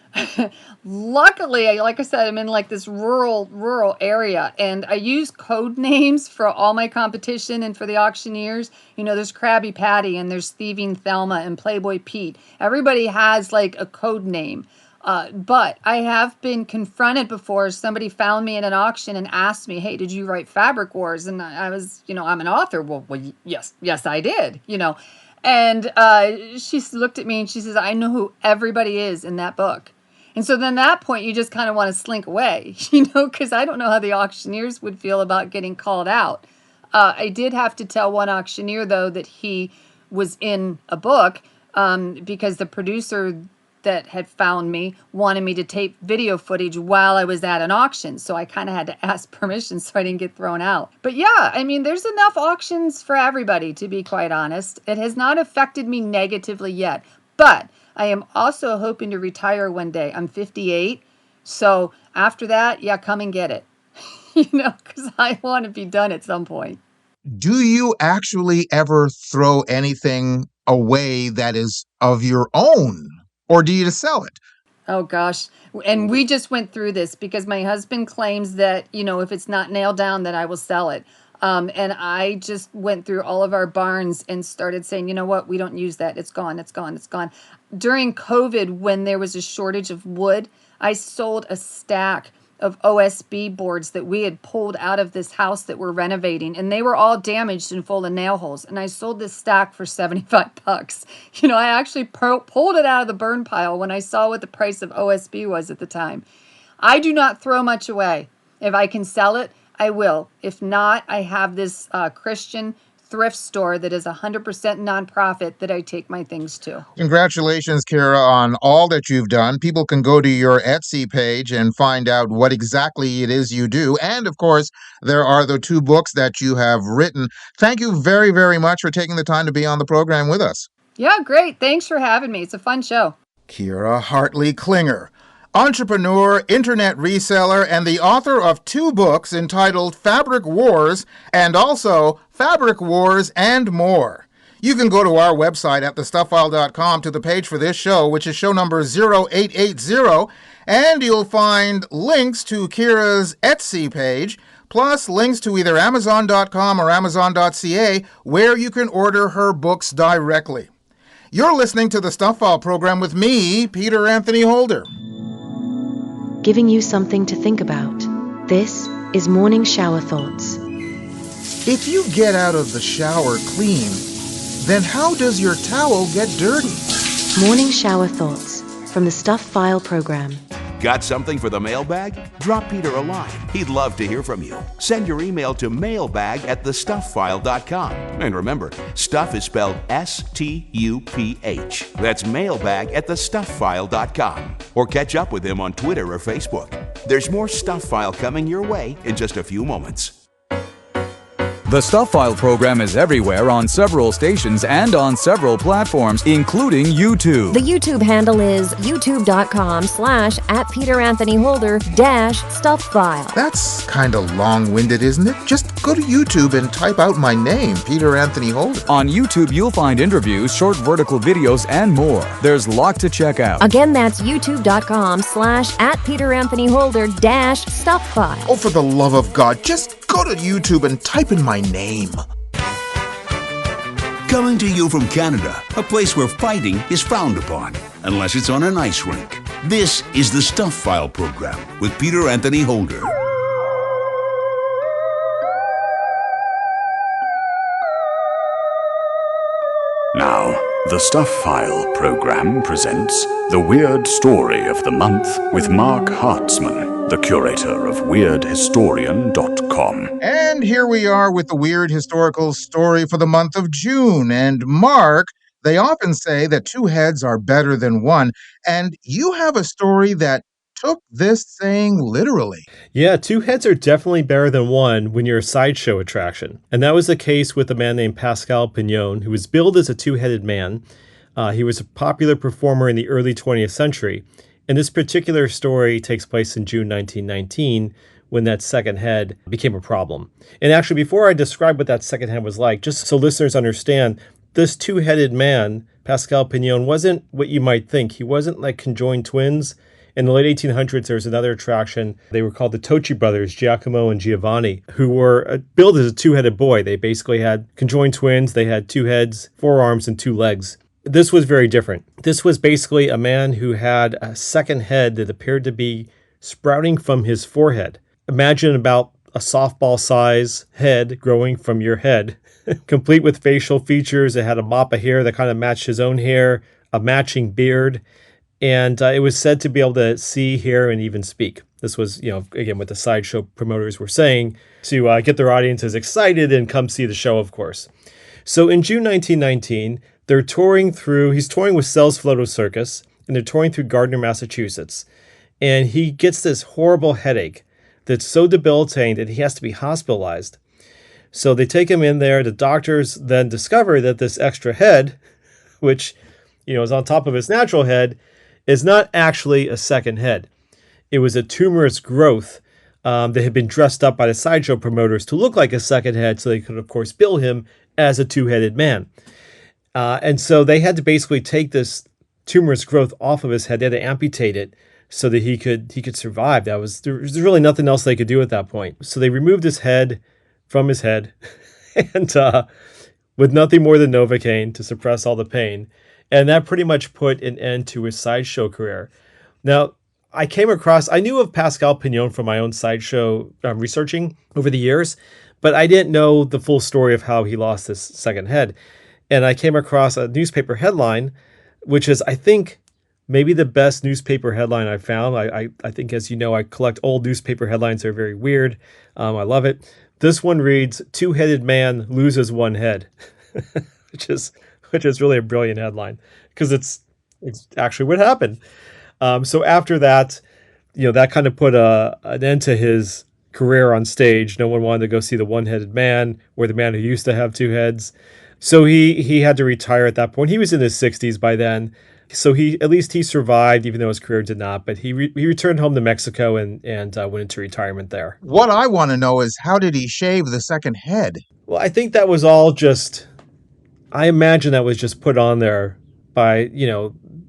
Luckily, like I said, I'm in like this rural area, and I use code names for all my competition and for the auctioneers. There's Krabby Patty and there's Thieving Thelma and Playboy Pete. Everybody has like a code name. But I have been confronted before. Somebody found me in an auction and asked me, "Hey, did you write Fabric Wars?" And I was, I'm an author. Well, yes, I did. And she looked at me and she says, "I know who everybody is in that book." And so then at that point, you just kind of want to slink away, because I don't know how the auctioneers would feel about getting called out. I did have to tell one auctioneer, though, that he was in a book because the producer that had found me wanted me to tape video footage while I was at an auction. So I kind of had to ask permission so I didn't get thrown out. But yeah, there's enough auctions for everybody, to be quite honest. It has not affected me negatively yet. But I am also hoping to retire one day. I'm 58. So after that, yeah, come and get it. Because I want to be done at some point. Do you actually ever throw anything away that is of your own? Or do you sell it? Oh, gosh. And we just went through this because my husband claims that, if it's not nailed down, that I will sell it. And I just went through all of our barns and started saying, you know what, we don't use that. It's gone, it's gone, it's gone. During COVID, when there was a shortage of wood, I sold a stack of OSB boards that we had pulled out of this house that we're renovating, and they were all damaged and full of nail holes. And I sold this stack for $75. I actually pulled it out of the burn pile when I saw what the price of OSB was at the time. I do not throw much away. If I can sell it, I will. If not, I have this Christian thrift store that is 100% nonprofit that I take my things to. Congratulations, Kira, on all that you've done. People can go to your Etsy page and find out what exactly it is you do. And, of course, there are the 2 books that you have written. Thank you very, very much for taking the time to be on the program with us. Yeah, great. Thanks for having me. It's a fun show. Kira Hartley Klinger, entrepreneur, internet reseller, and the author of 2 books entitled Fabric Wars and also Fabric Wars and More. You can go to our website at thestuffile.com to the page for this show, which is show number 0880, and you'll find links to Kira's Etsy page, plus links to either Amazon.com or Amazon.ca, where you can order her books directly. You're listening to the Stuff File program with me, Peter Anthony Holder. Giving you something to think about. This is Morning Shower Thoughts. If you get out of the shower clean, then how does your towel get dirty? Morning Shower Thoughts from the Stuff File program. Got something for the mailbag? Drop Peter a line. He'd love to hear from you. Send your email to mailbag@thestufffile.com. And remember, stuff is spelled S-T-U-P-H. That's mailbag@thestufffile.com. Or catch up with him on Twitter or Facebook. There's more Stuff File coming your way in just a few moments. The Stuff File program is everywhere on several stations and on several platforms, including YouTube. The YouTube handle is youtube.com/@PeterAnthonyHolder-StuffFile. That's kind of long-winded, isn't it? Just go to YouTube and type out my name, Peter Anthony Holder. On YouTube, you'll find interviews, short vertical videos, and more. There's a lot to check out. Again, that's youtube.com/@PeterAnthonyHolder-StuffFile. Oh, for the love of God, just go to YouTube and type in my name. Coming to you from Canada, a place where fighting is frowned upon, unless it's on an ice rink. This is the Stuff File program with Peter Anthony Holder. Now, the Stuff File program presents The Weird Story of the Month with Marc Hartzman, the curator of WeirdHistorian.com. And here we are with the Weird Historical Story for the month of June. And Mark, they often say that 2 heads are better than 1. And you have a story that took this saying literally. Yeah, two heads are definitely better than one when you're a sideshow attraction. And that was the case with a man named Pascal Pignon, who was billed as a two-headed man. He was a popular performer in the early 20th century. And this particular story takes place in June 1919, when that second head became a problem. And actually, before I describe what that second head was like, just so listeners understand, this two-headed man, Pascal Pignon, wasn't what you might think. He wasn't like conjoined twins. In the late 1800s, there was another attraction. They were called the Tocci brothers, Giacomo and Giovanni, who were billed as a two-headed boy. They basically had conjoined twins. They had two heads, four arms, and two legs. This was very different. This was basically a man who had a second head that appeared to be sprouting from his forehead. Imagine about a softball size head growing from your head, complete with facial features. It had a mop of hair that kind of matched his own hair, a matching beard, and it was said to be able to see, hear, and even speak. This was, again, what the sideshow promoters were saying to get their audiences excited and come see the show, of course. So in June 1919, he's touring with Sells Floto Circus, and they're touring through Gardner, Massachusetts. And he gets this horrible headache that's so debilitating that he has to be hospitalized. So they take him in there. The doctors then discover that this extra head, which, is on top of his natural head, is not actually a second head. It was a tumorous growth that had been dressed up by the sideshow promoters to look like a second head, so they could, of course, bill him as a two-headed man. And so they had to basically take this tumorous growth off of his head. They had to amputate it so that he could survive. There was really nothing else they could do at that point. So they removed his head from his head, and with nothing more than Novocaine to suppress all the pain. And that pretty much put an end to his sideshow career. Now, I knew of Pascal Pignon from my own sideshow researching over the years, but I didn't know the full story of how he lost this second head. And I came across a newspaper headline, which is, I think, maybe the best newspaper headline I found. I think, as you know, I collect old newspaper headlines. They're very weird. I love it. This one reads, "Two-headed man loses one head," which is really a brilliant headline because it's actually what happened. So after that, that kind of put an end to his career on stage. No one wanted to go see the one-headed man or the man who used to have two heads. So he had to retire at that point. He was in his 60s by then. So at least he survived, even though his career did not. But he returned home to Mexico and went into retirement there. What I want to know is, how did he shave the second head? Well, I think that was all I imagine that was just put on there by,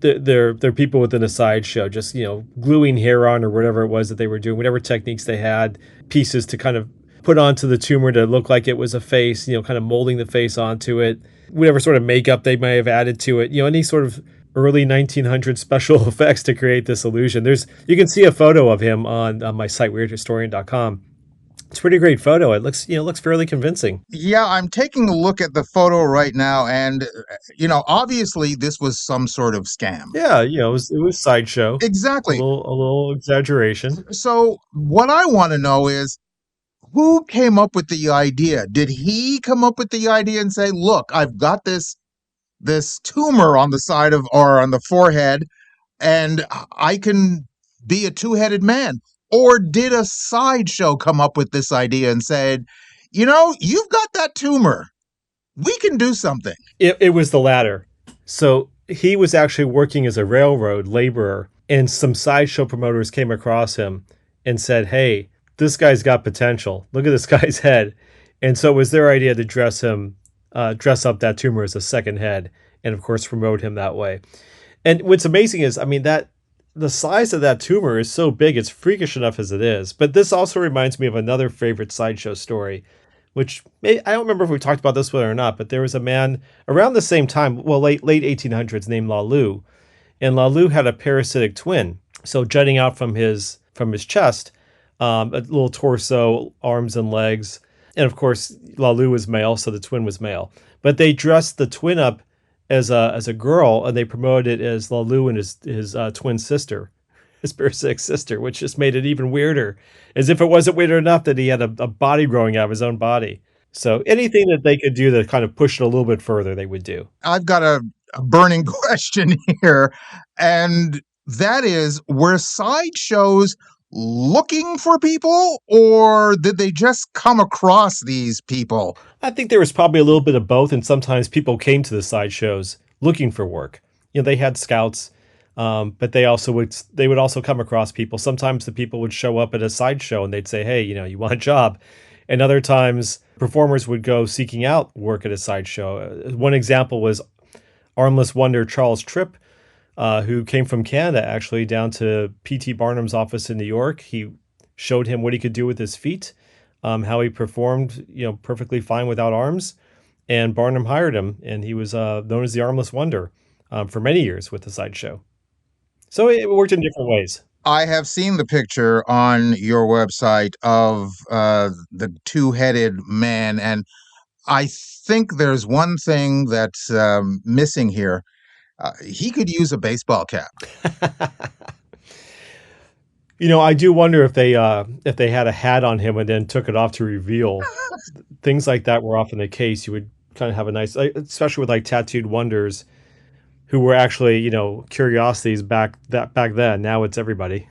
their people within a sideshow, just, gluing hair on or whatever it was that they were doing, whatever techniques they had, pieces to kind of put onto the tumor to look like it was a face, kind of molding the face onto it, whatever sort of makeup they may have added to it, any sort of early 1900s special effects to create this illusion. You can see a photo of him on my site, weirdhistorian.com. It's a pretty great photo. It looks fairly convincing. Yeah, I'm taking a look at the photo right now, and obviously this was some sort of scam. Yeah, it was sideshow. Exactly. A little exaggeration. So what I want to know is, who came up with the idea? Did he come up with the idea and say, "Look, I've got this tumor on the side of, or on the forehead, and I can be a two-headed man"? Or did a sideshow come up with this idea and said, "You've got that tumor. We can do something"? It was the latter. So he was actually working as a railroad laborer, and some sideshow promoters came across him and said, "Hey, this guy's got potential. Look at this guy's head." And so it was their idea to dress up that tumor as a second head, and of course promote him that way. And what's amazing is, that the size of that tumor is so big, it's freakish enough as it is. But this also reminds me of another favorite sideshow story, which I don't remember if we talked about this one or not, but there was a man around the same time, well, late 1800s, named Lalu. And Lalu had a parasitic twin. So jutting out from his chest, a little torso, arms and legs. And of course, Lalu was male, so the twin was male. But they dressed the twin up as a girl, and they promoted it as Lalu and his twin sister, his parasitic sister, which just made it even weirder. As if it wasn't weird enough that he had a body growing out of his own body. So anything that they could do to kind of push it a little bit further, they would do. I've got a burning question here. And That is, were sideshows looking for people, or did they just come across these people? I think there was probably a little bit of both, and sometimes people came to the sideshows looking for work. They had scouts, but they would also come across people. Sometimes the people would show up at a sideshow and they'd say, "Hey, you want a job?" And other times, performers would go seeking out work at a sideshow. One example was armless wonder Charles Tripp, who came from Canada actually down to P.T. Barnum's office in New York. He showed him what he could do with his feet, how he performed, perfectly fine without arms. And Barnum hired him, and he was known as the Armless Wonder for many years with the sideshow. So it worked in different ways. I have seen the picture on your website of the two-headed man, and I think there's one thing that's missing here. He could use a baseball cap. I do wonder if they had a hat on him and then took it off to reveal. Things like that were often the case. You would kind of have a nice, especially with like tattooed wonders, who were actually curiosities back then. Now it's everybody,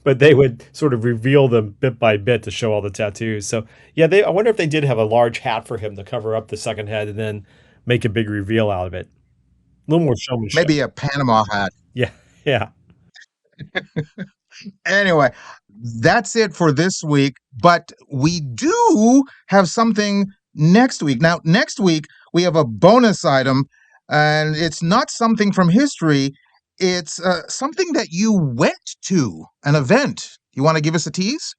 but they would sort of reveal them bit by bit to show all the tattoos. So yeah, I wonder if they did have a large hat for him to cover up the second head and then make a big reveal out of it. A little more showmanship. Maybe a Panama hat. Yeah. Anyway, that's it for this week, but we do have something next week. Now, next week, we have a bonus item, and it's not something from history. It's something that you went to, an event. You want to give us a tease?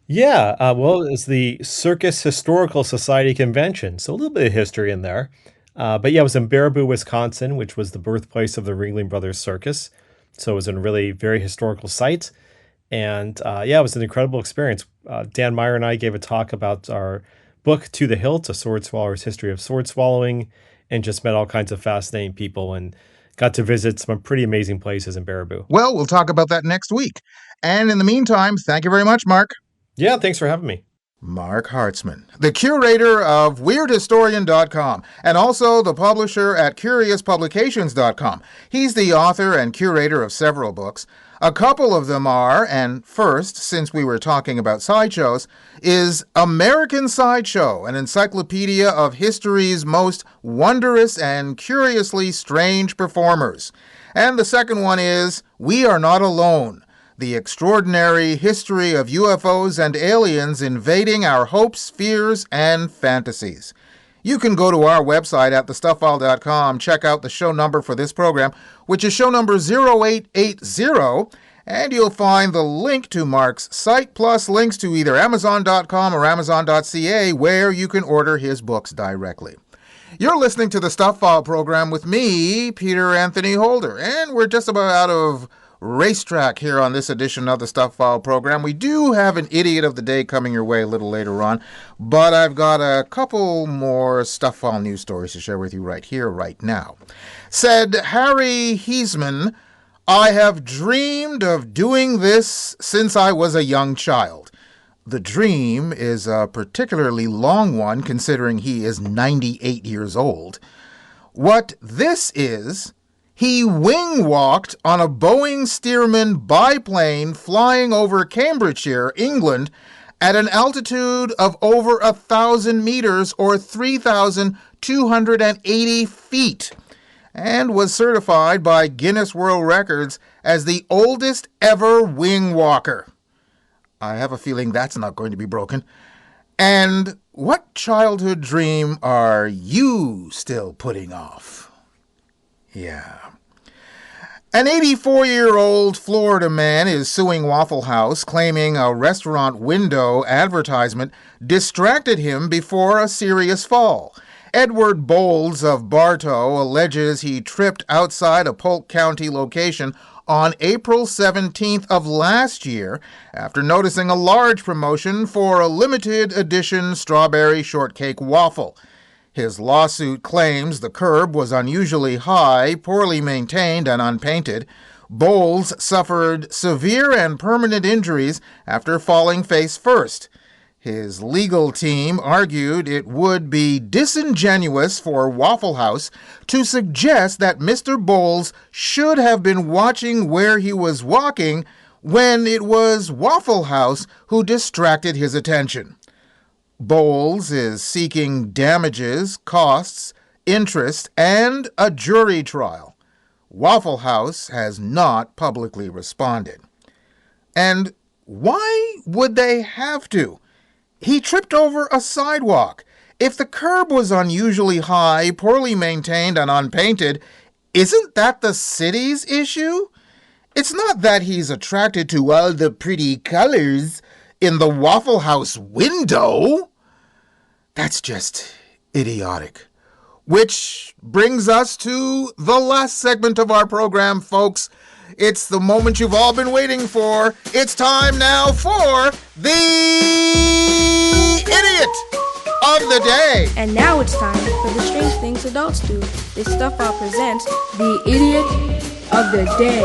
Yeah, well, it's the Circus Historical Society Convention, so a little bit of history in there. But yeah, it was in Baraboo, Wisconsin, which was the birthplace of the Ringling Brothers Circus. So it was a really very historical site. And yeah, it was an incredible experience. Dan Meyer and I gave a talk about our book, To the Hilt, A Sword Swallower's History of Sword Swallowing, and just met all kinds of fascinating people and got to visit some pretty amazing places in Baraboo. Well, we'll talk about that next week. And in the meantime, thank you very much, Marc. Yeah, thanks for having me. Marc Hartzman, the curator of WeirdHistorian.com and also the publisher at CuriousPublications.com. He's the author and curator of several books. A couple of them are, and first, since we were talking about sideshows, is American Sideshow, an encyclopedia of history's most wondrous and curiously strange performers. And the second one is We Are Not Alone, the extraordinary history of UFOs and aliens invading our hopes, fears, and fantasies. You can go to our website at thestuffile.com, check out the show number for this program, which is show number 0880, and you'll find the link to Marc's site, plus links to either Amazon.com or Amazon.ca, where you can order his books directly. You're listening to the Stuff File program with me, Peter Anthony Holder, and we're just about out of racetrack here on this edition of the Stuff File program. We do have an Idiot of the Day coming your way a little later on, but I've got a couple more Stuff File news stories to share with you right here, right now. Said Harry Heisman, I have dreamed of doing this since I was a young child. The dream is a particularly long one, considering he is 98 years old. What this is, he wing-walked on a Boeing Stearman biplane flying over Cambridgeshire, England, at an altitude of over 1,000 meters or 3,280 feet, and was certified by Guinness World Records as the oldest ever wing walker. I have a feeling that's not going to be broken. And what childhood dream are you still putting off? Yeah. An 84-year-old Florida man is suing Waffle House, claiming a restaurant window advertisement distracted him before a serious fall. Edward Bowles of Bartow alleges he tripped outside a Polk County location on April 17th of last year after noticing a large promotion for a limited edition strawberry shortcake waffle. His lawsuit claims the curb was unusually high, poorly maintained, and unpainted. Bowles suffered severe and permanent injuries after falling face first. His legal team argued it would be disingenuous for Waffle House to suggest that Mr. Bowles should have been watching where he was walking when it was Waffle House who distracted his attention. Bowles is seeking damages, costs, interest, and a jury trial. Waffle House has not publicly responded. And why would they have to? He tripped over a sidewalk. If the curb was unusually high, poorly maintained, and unpainted, isn't that the city's issue? It's not that he's attracted to all the pretty colors in the Waffle House window. That's just idiotic. Which brings us to the last segment of our program, folks. It's the moment you've all been waiting for. It's time now for the Idiot of the Day. And now it's time for the strange things adults do. This Stuff File presents the Idiot of the Day.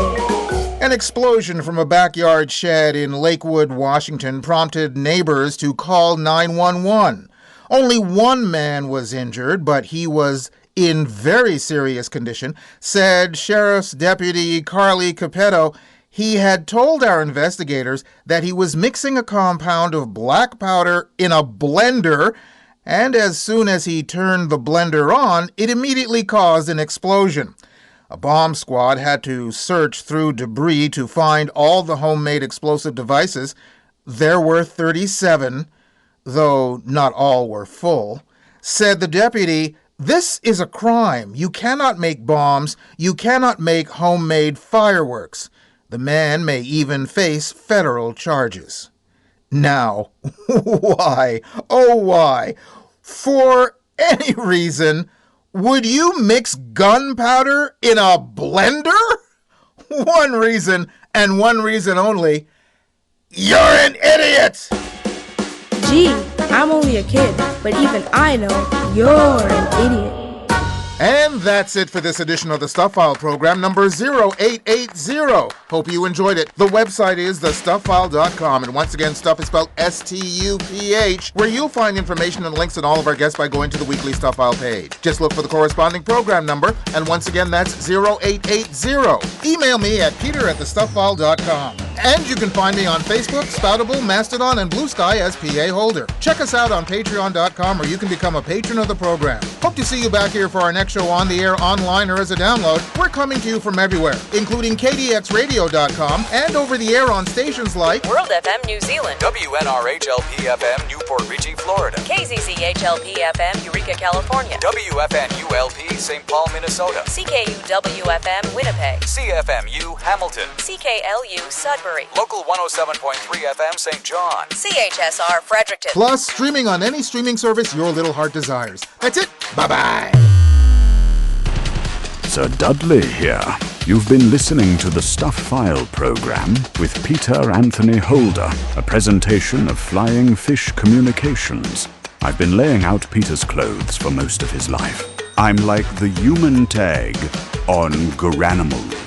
An explosion from a backyard shed in Lakewood, Washington prompted neighbors to call 911. Only one man was injured, but he was in very serious condition, said Sheriff's Deputy Carly Capetto. He had told our investigators that he was mixing a compound of black powder in a blender, and as soon as he turned the blender on, it immediately caused an explosion. A bomb squad had to search through debris to find all the homemade explosive devices. There were 37, though not all were full. Said the deputy, "This is a crime. You cannot make bombs. You cannot make homemade fireworks. The man may even face federal charges." Now, why, oh why, for any reason, would you mix gunpowder in a blender? One reason, and one reason only. You're an idiot! Gee, I'm only a kid, but even I know you're an idiot. And that's it for this edition of the Stuff File program, number 0880. Hope you enjoyed it. The website is thestufffile.com, and once again, Stuff is spelled S-T-U-P-H, where you'll find information and links on all of our guests by going to the weekly Stuff File page. Just look for the corresponding program number, and once again, that's 0880. Email me at peter@thestufffile.com. And you can find me on Facebook, Spoutable, Mastodon, and Blue Sky as PA Holder. Check us out on patreon.com, where you can become a patron of the program. Hope to see you back here for our next show on the air, online, or as a download. We're coming to you from everywhere, including KDXRadio.com and over the air on stations like World FM New Zealand, WNRHLP-FM Newport Richey, Florida, KZZHLP-FM Eureka, California, WFNULP St. Paul, Minnesota, CKUW-FM Winnipeg, CFMU Hamilton, CKLU Sudbury, Local 107.3 FM St. John, CHSR Fredericton. Plus, streaming on any streaming service your little heart desires. That's it. Bye-bye. Sir Dudley here. You've been listening to the Stuff File program with Peter Anthony Holder, a presentation of Flying Fish Communications. I've been laying out Peter's clothes for most of his life. I'm like the human tag on Garanimals.